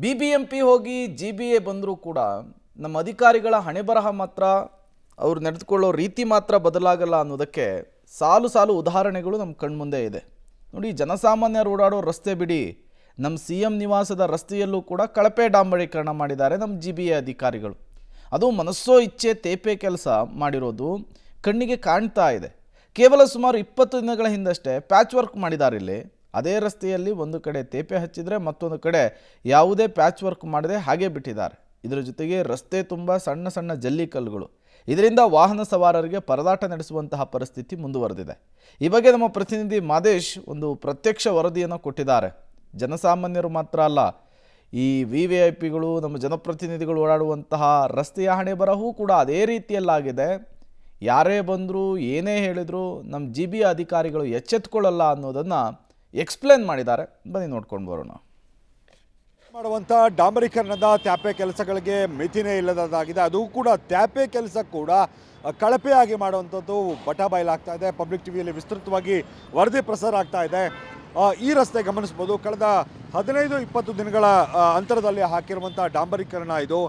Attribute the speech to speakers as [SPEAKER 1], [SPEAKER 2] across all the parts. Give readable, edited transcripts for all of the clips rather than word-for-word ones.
[SPEAKER 1] BBMP ಹೋಗಿ GBA ಬಂದರೂ ಕೂಡ ನಮ್ಮ ಅಧಿಕಾರಿಗಳ ಹಣೆಬರಹ ಮಾತ್ರ ಅವರು ನಡೆದುಕೊಳ್ಳೋ ರೀತಿ ಮಾತ್ರ ಬದಲಾಗಲ್ಲ ಅನ್ನೋದಕ್ಕೆ ಸಾಲು ಸಾಲು ಉದಾಹರಣೆಗಳು ನಮ್ಮ ಕಣ್ಮುಂದೆ ಇದೆ. ನೋಡಿ, ಜನಸಾಮಾನ್ಯರು ಓಡಾಡೋ ರಸ್ತೆ ಬಿಡಿ, ನಮ್ಮ CM ನಿವಾಸದ ರಸ್ತೆಯಲ್ಲೂ ಕೂಡ ಕಳಪೆ ಡಾಂಬರೀಕರಣ ಮಾಡಿದ್ದಾರೆ ನಮ್ಮ GBA ಅಧಿಕಾರಿಗಳು. ಅದು ಮನಸ್ಸೋ ಇಚ್ಛೆ ತೇಪೆ ಕೆಲಸ ಮಾಡಿರೋದು ಕಣ್ಣಿಗೆ ಕಾಣ್ತಾ ಇದೆ. ಕೇವಲ ಸುಮಾರು 20 ದಿನಗಳ ಹಿಂದಷ್ಟೇ ಪ್ಯಾಚ್ ವರ್ಕ್ ಮಾಡಿದ್ದಾರೆ ಇಲ್ಲಿ. ಅದೇ ರಸ್ತೆಯಲ್ಲಿ ಒಂದು ಕಡೆ ತೇಪೆ ಹಚ್ಚಿದರೆ ಮತ್ತೊಂದು ಕಡೆ ಯಾವುದೇ ಪ್ಯಾಚ್ ವರ್ಕ್ ಮಾಡದೆ ಹಾಗೆ ಬಿಟ್ಟಿದ್ದಾರೆ. ಇದರ ಜೊತೆಗೆ ರಸ್ತೆ ತುಂಬ ಸಣ್ಣ ಸಣ್ಣ ಜಲ್ಲಿ ಕಲ್ಲುಗಳು. ಇದರಿಂದ ವಾಹನ ಸವಾರರಿಗೆ ಪರದಾಟ ನಡೆಸುವಂತಹ ಪರಿಸ್ಥಿತಿ ಮುಂದುವರೆದಿದೆ. ಈ ಬಗ್ಗೆ ನಮ್ಮ ಪ್ರತಿನಿಧಿ ಮಾದೇಶ್ ಒಂದು ಪ್ರತ್ಯಕ್ಷ ವರದಿಯನ್ನು ಕೊಟ್ಟಿದ್ದಾರೆ. ಜನಸಾಮಾನ್ಯರು ಮಾತ್ರ ಅಲ್ಲ, ಈ VVIPಗಳು, ನಮ್ಮ ಜನಪ್ರತಿನಿಧಿಗಳು ಓಡಾಡುವಂತಹ ರಸ್ತೆಯ ಹಣೆ ಬರಹೂ ಕೂಡ ಅದೇ ರೀತಿಯಲ್ಲಾಗಿದೆ. ಯಾರೇ ಬಂದರೂ ಏನೇ ಹೇಳಿದರೂ ನಮ್ಮ GBA ಅಧಿಕಾರಿಗಳು ಎಚ್ಚೆತ್ತುಕೊಳ್ಳಲ್ಲ ಅನ್ನೋದನ್ನು ಎಕ್ಸ್ಪ್ಲೇನ್ ಮಾಡಿದ್ದಾರೆ. ಬನ್ನಿ ನೋಡ್ಕೊಂಡು ಬರೋಣ.
[SPEAKER 2] ಮಾಡುವಂಥ ಡಾಂಬರೀಕರಣದ ತ್ಯಾಪೆ ಕೆಲಸಗಳಿಗೆ ಮಿತಿನೇ ಇಲ್ಲದಾಗಿದೆ. ಅದು ಕೂಡ ತ್ಯಾಪೆ ಕೆಲಸ ಕೂಡ ಕಳಪೆಯಾಗಿ ಮಾಡುವಂಥದ್ದು ಬಟಾಬಯಲಾಗ್ತಾ ಇದೆ. ಪಬ್ಲಿಕ್ ಟಿವಿಯಲ್ಲಿ ವಿಸ್ತೃತವಾಗಿ ವರದಿ ಪ್ರಸಾರ ಆಗ್ತಾ ಇದೆ. ಈ ರಸ್ತೆ ಗಮನಿಸ್ಬೋದು, ಕಳೆದ 15-20 ದಿನಗಳ ಅಂತರದಲ್ಲಿ ಹಾಕಿರುವಂಥ ಡಾಂಬರೀಕರಣ ಇದು.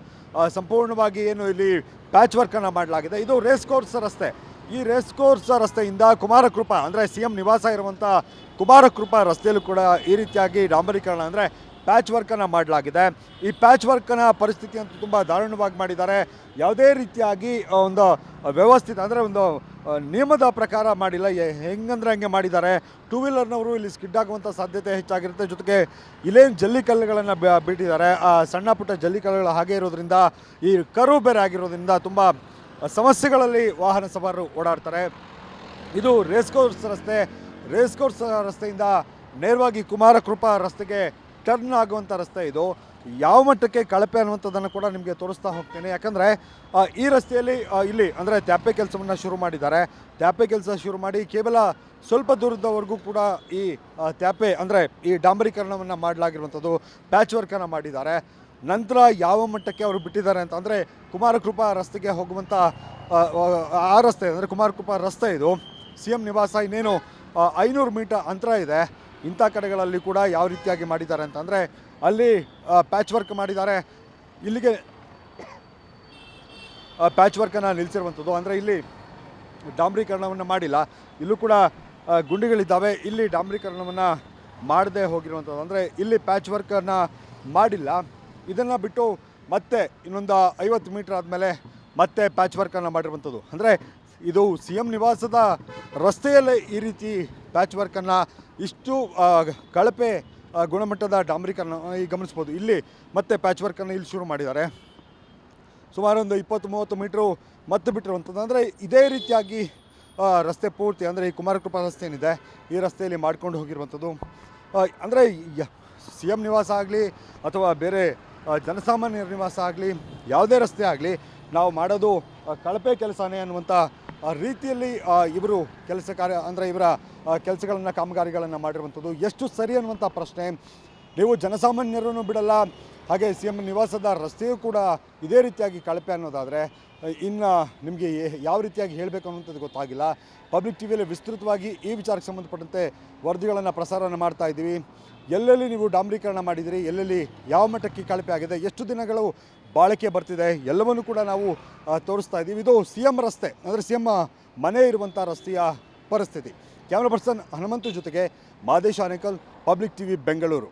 [SPEAKER 2] ಸಂಪೂರ್ಣವಾಗಿ ಏನು ಇಲ್ಲಿ ಪ್ಯಾಚ್ ವರ್ಕನ್ನು ಮಾಡಲಾಗಿದೆ. ಇದು ರೇಸ್ ಕೋರ್ಸ್ ರಸ್ತೆ. ಈ ರೇಸ್ ಕೋರ್ಸ್ ರಸ್ತೆಯಿಂದ ಕುಮಾರಕೃಪಾ ಅಂದರೆ CM ನಿವಾಸ ಇರುವಂಥ ಕುಮಾರಕೃಪಾ ರಸ್ತೆಯಲ್ಲೂ ಕೂಡ ಈ ರೀತಿಯಾಗಿ ಡಾಂಬರೀಕರಣ ಅಂದರೆ ಪ್ಯಾಚ್ ವರ್ಕನ್ನು ಮಾಡಲಾಗಿದೆ. ಈ ಪ್ಯಾಚ್ ವರ್ಕನ್ನು ಪರಿಸ್ಥಿತಿ ಅಂತೂ ತುಂಬ ದಾರುಣವಾಗಿ ಮಾಡಿದ್ದಾರೆ. ಯಾವುದೇ ರೀತಿಯಾಗಿ ಒಂದು ವ್ಯವಸ್ಥಿತ ಅಂದರೆ ಒಂದು ನಿಯಮದ ಪ್ರಕಾರ ಮಾಡಿಲ್ಲ. ಹೆಂಗಂದ್ರೆ ಹಂಗೆ ಮಾಡಿದ್ದಾರೆ. ಟೂ ವೀಲರ್ನವರು ಇಲ್ಲಿ ಸ್ಕಿಡ್ ಆಗುವಂಥ ಸಾಧ್ಯತೆ ಹೆಚ್ಚಾಗಿರುತ್ತೆ. ಜೊತೆಗೆ ಇಲ್ಲೇನು ಜಲ್ಲಿಕಲ್ಲುಗಳನ್ನು ಬಿಟ್ಟಿದ್ದಾರೆ. ಆ ಸಣ್ಣ ಪುಟ್ಟ ಜಲ್ಲಿಕಲ್ಲುಗಳು ಹಾಗೆ ಇರೋದ್ರಿಂದ, ಈ ಕರು ಬೇರೆ ಆಗಿರೋದ್ರಿಂದ ತುಂಬ ಸಮಸ್ಯೆಗಳಲ್ಲಿ ವಾಹನ ಸವಾರರು ಓಡಾಡ್ತಾರೆ. ಇದು ರೇಸ್ ಕೋರ್ಸ್ ರಸ್ತೆ. ರೇಸ್ ಕೋರ್ಸ್ ರಸ್ತೆಯಿಂದ ನೇರವಾಗಿ ಕುಮಾರಕೃಪಾ ರಸ್ತೆಗೆ ಟರ್ನ್ ಆಗುವಂಥ ರಸ್ತೆ ಇದು. ಯಾವ ಮಟ್ಟಕ್ಕೆ ಕಳಪೆ ಅನ್ನುವಂಥದ್ದನ್ನು ಕೂಡ ನಿಮಗೆ ತೋರಿಸ್ತಾ ಹೋಗ್ತೇನೆ. ಯಾಕಂದರೆ ಈ ರಸ್ತೆಯಲ್ಲಿ ಇಲ್ಲಿ ಅಂದರೆ ತ್ಯಾಪೆ ಕೆಲಸವನ್ನು ಶುರು ಮಾಡಿದ್ದಾರೆ. ತ್ಯಾಪೆ ಕೆಲಸ ಶುರು ಮಾಡಿ ಕೇವಲ ಸ್ವಲ್ಪ ದೂರದವರೆಗೂ ಕೂಡ ಈ ತ್ಯಾಪೆ ಅಂದರೆ ಈ ಡಾಂಬರೀಕರಣವನ್ನು ಮಾಡಲಾಗಿರುವಂಥದ್ದು, ಪ್ಯಾಚ್ ವರ್ಕನ್ನು ಮಾಡಿದ್ದಾರೆ. ನಂತರ ಯಾವ ಮಟ್ಟಕ್ಕೆ ಅವರು ಬಿಟ್ಟಿದ್ದಾರೆ ಅಂತ ಅಂದರೆ ಕುಮಾರಕೃಪಾ ರಸ್ತೆಗೆ ಹೋಗುವಂಥ ಆ ರಸ್ತೆ ಅಂದರೆ ಕುಮಾರಕೃಪಾ ರಸ್ತೆ ಇದು. CM ನಿವಾಸ ಇನ್ನೇನು 500 ಮೀಟರ್ ಅಂತರ ಇದೆ. ಇಂಥ ಕಡೆಗಳಲ್ಲಿ ಕೂಡ ಯಾವ ರೀತಿಯಾಗಿ ಮಾಡಿದ್ದಾರೆ ಅಂತಂದರೆ ಅಲ್ಲಿ ಪ್ಯಾಚ್ ವರ್ಕ್ ಮಾಡಿದ್ದಾರೆ. ಇಲ್ಲಿಗೆ ಪ್ಯಾಚ್ ವರ್ಕನ್ನು ನಿಲ್ಲಿಸಿರುವಂಥದ್ದು. ಅಂದರೆ ಇಲ್ಲಿ ಡಾಂಬರೀಕರಣವನ್ನು ಮಾಡಿಲ್ಲ. ಇಲ್ಲೂ ಕೂಡ ಗುಂಡಿಗಳಿದ್ದಾವೆ. ಇಲ್ಲಿ ಡಾಂಬರೀಕರಣವನ್ನು ಮಾಡದೆ ಹೋಗಿರುವಂಥದ್ದು. ಅಂದರೆ ಇಲ್ಲಿ ಪ್ಯಾಚ್ ವರ್ಕನ್ನು ಮಾಡಿಲ್ಲ. ಇದನ್ನು ಬಿಟ್ಟು ಮತ್ತೆ ಇನ್ನೊಂದು 50 ಮೀಟ್ರ್ ಆದಮೇಲೆ ಮತ್ತೆ ಪ್ಯಾಚ್ ವರ್ಕನ್ನು ಮಾಡಿರುವಂಥದ್ದು. ಅಂದರೆ ಇದು CM ನಿವಾಸದ ರಸ್ತೆಯಲ್ಲೇ ಈ ರೀತಿ ಪ್ಯಾಚ್ ವರ್ಕನ್ನು, ಇಷ್ಟು ಕಳಪೆ ಗುಣಮಟ್ಟದ ಡಾಂಬರೀಕರಣ ಈಗ ಗಮನಿಸ್ಬೋದು. ಇಲ್ಲಿ ಮತ್ತೆ ಪ್ಯಾಚ್ ವರ್ಕನ್ನು ಇಲ್ಲಿ ಶುರು ಮಾಡಿದ್ದಾರೆ. ಸುಮಾರು ಒಂದು 20-30 ಮೀಟ್ರು ಮತ್ತೆ ಬಿಟ್ಟಿರುವಂಥದ್ದು. ಅಂದರೆ ಇದೇ ರೀತಿಯಾಗಿ ರಸ್ತೆ ಪೂರ್ತಿ ಅಂದರೆ ಈ ಕುಮಾರಕೃಪಾ ರಸ್ತೆ ಏನಿದೆ ಈ ರಸ್ತೆಯಲ್ಲಿ ಮಾಡ್ಕೊಂಡು ಹೋಗಿರುವಂಥದ್ದು. ಅಂದರೆ CM ನಿವಾಸ ಆಗಲಿ ಅಥವಾ ಬೇರೆ ಜನಸಾಮಾನ್ಯರ ನಿವಾಸ ಆಗಲಿ, ಯಾವುದೇ ರಸ್ತೆ ಆಗಲಿ, ನಾವು ಮಾಡೋದು ಕಳಪೆ ಕೆಲಸನೇ ಅನ್ನುವಂಥ ರೀತಿಯಲ್ಲಿ ಇವರು ಕೆಲಸ ಕಾರ್ಯ ಅಂದರೆ ಇವರ ಕೆಲಸಗಳನ್ನು, ಕಾಮಗಾರಿಗಳನ್ನು ಮಾಡಿರುವಂಥದ್ದು ಎಷ್ಟು ಸರಿ ಅನ್ನುವಂಥ ಪ್ರಶ್ನೆ. ನೀವು ಜನಸಾಮಾನ್ಯರನ್ನು ಬಿಡಲ್ಲ, ಹಾಗೆ CM ನಿವಾಸದ ರಸ್ತೆಯೂ ಕೂಡ ಇದೇ ರೀತಿಯಾಗಿ ಕಳಪೆ ಅನ್ನೋದಾದರೆ ಇನ್ನು ನಿಮಗೆ ಯಾವ ರೀತಿಯಾಗಿ ಹೇಳಬೇಕು ಅನ್ನುವಂಥದ್ದು ಗೊತ್ತಾಗಿಲ್ಲ. ಪಬ್ಲಿಕ್ ಟಿವಿಯಲ್ಲಿ ವಿಸ್ತೃತವಾಗಿ ಈ ವಿಚಾರಕ್ಕೆ ಸಂಬಂಧಪಟ್ಟಂತೆ ವರದಿಗಳನ್ನು ಪ್ರಸಾರವನ್ನು ಮಾಡ್ತಾ ಇದ್ದೀವಿ. ಎಲ್ಲೆಲ್ಲಿ ನೀವು ಡಾಂಬರೀಕರಣ ಮಾಡಿದಿರಿ, ಎಲ್ಲೆಲ್ಲಿ ಯಾವ ಮಟ್ಟಕ್ಕೆ ಕಳಪೆ ಆಗಿದೆ, ಎಷ್ಟು ದಿನಗಳು ಬಾಳಿಕೆ ಬರ್ತಿದೆ, ಎಲ್ಲವನ್ನೂ ಕೂಡ ನಾವು ತೋರಿಸ್ತಾ ಇದ್ದೀವಿ. ಇದು CM ರಸ್ತೆ ಅಂದರೆ CM ಮನೆ ಇರುವಂಥ ರಸ್ತೆಯ ಪರಿಸ್ಥಿತಿ. ಕ್ಯಾಮ್ರಾ ಪರ್ಸನ್ ಹನುಮಂತು ಜೊತೆಗೆ ಮಾದೇಶ್ ಆನೇಕಲ್, ಪಬ್ಲಿಕ್ ಟಿವಿ, ಬೆಂಗಳೂರು.